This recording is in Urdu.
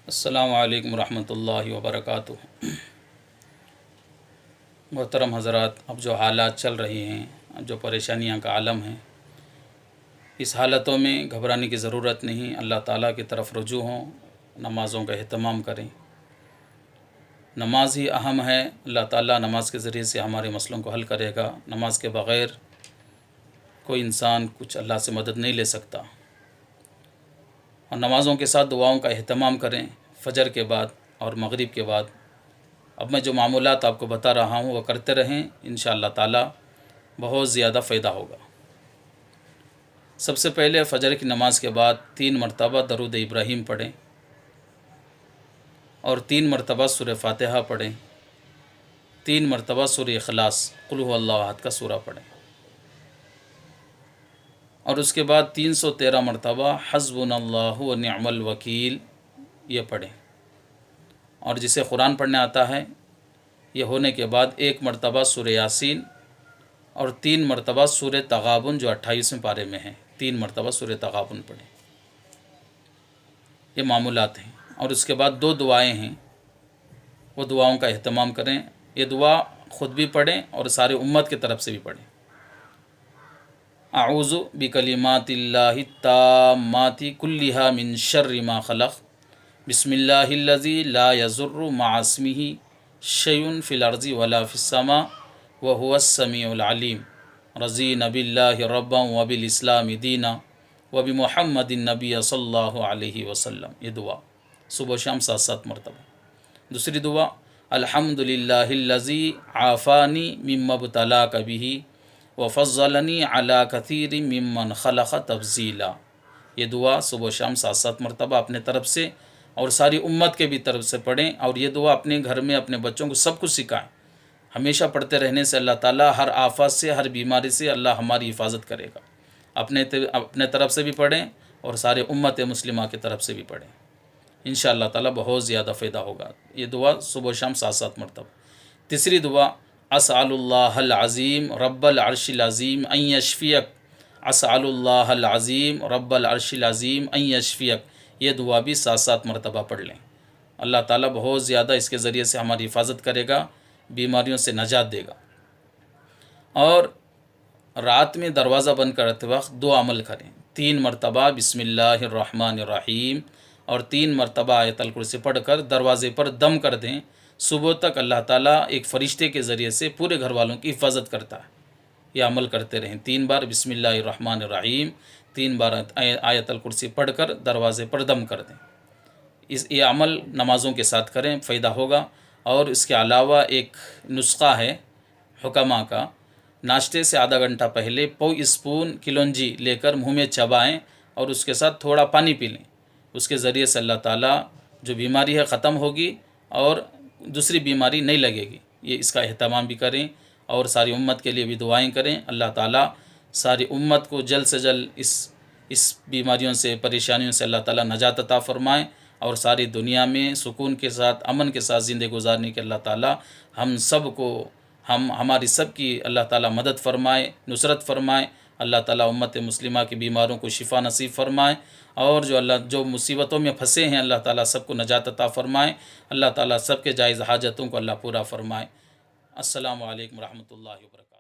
السلام علیکم ورحمۃ اللہ وبرکاتہ۔ محترم حضرات، اب جو حالات چل رہی ہیں، اب جو پریشانیاں کا عالم ہے، اس حالتوں میں گھبرانے کی ضرورت نہیں۔ اللہ تعالیٰ کی طرف رجوع ہوں، نمازوں کا اہتمام کریں۔ نماز ہی اہم ہے۔ اللہ تعالیٰ نماز کے ذریعے سے ہمارے مسئلوں کو حل کرے گا۔ نماز کے بغیر کوئی انسان کچھ اللہ سے مدد نہیں لے سکتا۔ اور نمازوں کے ساتھ دعاؤں کا اہتمام کریں، فجر کے بعد اور مغرب کے بعد۔ اب میں جو معمولات آپ کو بتا رہا ہوں وہ کرتے رہیں، انشاءاللہ تعالی بہت زیادہ فائدہ ہوگا۔ سب سے پہلے فجر کی نماز کے بعد 3 مرتبہ درود ابراہیم پڑھیں اور 3 مرتبہ سورہ فاتحہ پڑھیں، 3 مرتبہ سورہ اخلاص قل هو اللہ احد کا سورہ پڑھیں، اور اس کے بعد 313 مرتبہ حسبنا اللہ و نعم الوکیل یہ پڑھیں۔ اور جسے قرآن پڑھنے آتا ہے، یہ ہونے کے بعد 1 مرتبہ سورہ یاسین اور 3 مرتبہ سورہ تغابن جو 28ویں پارے میں ہے، 3 مرتبہ سورہ تغابن پڑھیں۔ یہ معمولات ہیں۔ اور اس کے بعد 2 دعائیں ہیں، وہ دعاؤں کا اہتمام کریں۔ یہ دعا خود بھی پڑھیں اور سارے امت کی طرف سے بھی پڑھیں۔ اعوذ بکلمات اللہ التامات کلھا من شر ما خلق، بسم اللہ الذی لا یضر مع اسمہ شیء فی الارض ولا فی السماء وہو السمیع العلیم، رضینا باللہ ربا وبالاسلام دینا وبمحمد النبی صلی اللہ علیہ وسلم۔ یہ دعا صبح و شام 7 مرتبہ۔ دوسری دعا الحمدللہ الذی عافانی مما ابتلاک بہ وفضلنی علی کثیر ممن خلق تفضیلا۔ یہ دعا صبح و شام 7 مرتبہ اپنے طرف سے اور ساری امت کے بھی طرف سے پڑھیں، اور یہ دعا اپنے گھر میں اپنے بچوں کو سب کچھ سکھائیں۔ ہمیشہ پڑھتے رہنے سے اللہ تعالیٰ ہر آفت سے، ہر بیماری سے اللہ ہماری حفاظت کرے گا۔ اپنے طرف سے بھی پڑھیں اور سارے امت مسلمہ کی طرف سے بھی پڑھیں، انشاءاللہ تعالیٰ بہت زیادہ فائدہ ہوگا۔ یہ دعا صبح و شام 7 مرتبہ۔ تیسری دعا اسأل اللہ العظیم رب العرش العظیم ان یشفیک، اسأل اللہ العظیم رب العرش العظیم ان یشفیک۔ یہ دعا بھی 7 مرتبہ پڑھ لیں۔ اللہ تعالیٰ بہت زیادہ اس کے ذریعے سے ہماری حفاظت کرے گا، بیماریوں سے نجات دے گا۔ اور رات میں دروازہ بند کرتے وقت 2 عمل کریں، 3 مرتبہ بسم اللہ الرحمن الرحیم اور 3 مرتبہ آیت الکرسی پڑھ کر دروازے پر دم کر دیں۔ صبح تک اللہ تعالیٰ ایک فرشتے کے ذریعے سے پورے گھر والوں کی حفاظت کرتا ہے۔ یہ عمل کرتے رہیں، 3 بار بسم اللہ الرحمن الرحیم، 3 بار آیت الکرسی پڑھ کر دروازے پر دم کر دیں۔ یہ عمل نمازوں کے ساتھ کریں، فائدہ ہوگا۔ اور اس کے علاوہ ایک نسخہ ہے حکماء کا، ناشتے سے آدھا گھنٹہ پہلے پو اسپون کلونجی لے کر منہ میں چبائیں اور اس کے ساتھ تھوڑا پانی پی لیں۔ اس کے ذریعے سے اللہ تعالیٰ جو بیماری ہے ختم ہوگی اور دوسری بیماری نہیں لگے گی۔ یہ اس کا اہتمام بھی کریں اور ساری امت کے لیے بھی دعائیں کریں۔ اللہ تعالیٰ ساری امت کو جلد سے جلد اس بیماریوں سے، پریشانیوں سے اللہ تعالیٰ نجات عطا فرمائیں، اور ساری دنیا میں سکون کے ساتھ، امن کے ساتھ زندگی گزارنے کے اللہ تعالیٰ ہم سب کو، ہماری سب کی اللہ تعالیٰ مدد فرمائے، نصرت فرمائے۔ اللہ تعالیٰ امت مسلمہ کی بیماروں کو شفا نصیب فرمائے، اور جو مصیبتوں میں پھنسے ہیں اللہ تعالیٰ سب کو نجات عطا فرمائے۔ اللہ تعالیٰ سب کے جائز حاجتوں کو اللہ پورا فرمائے۔ السلام علیکم ورحمۃ اللہ وبرکاتہ۔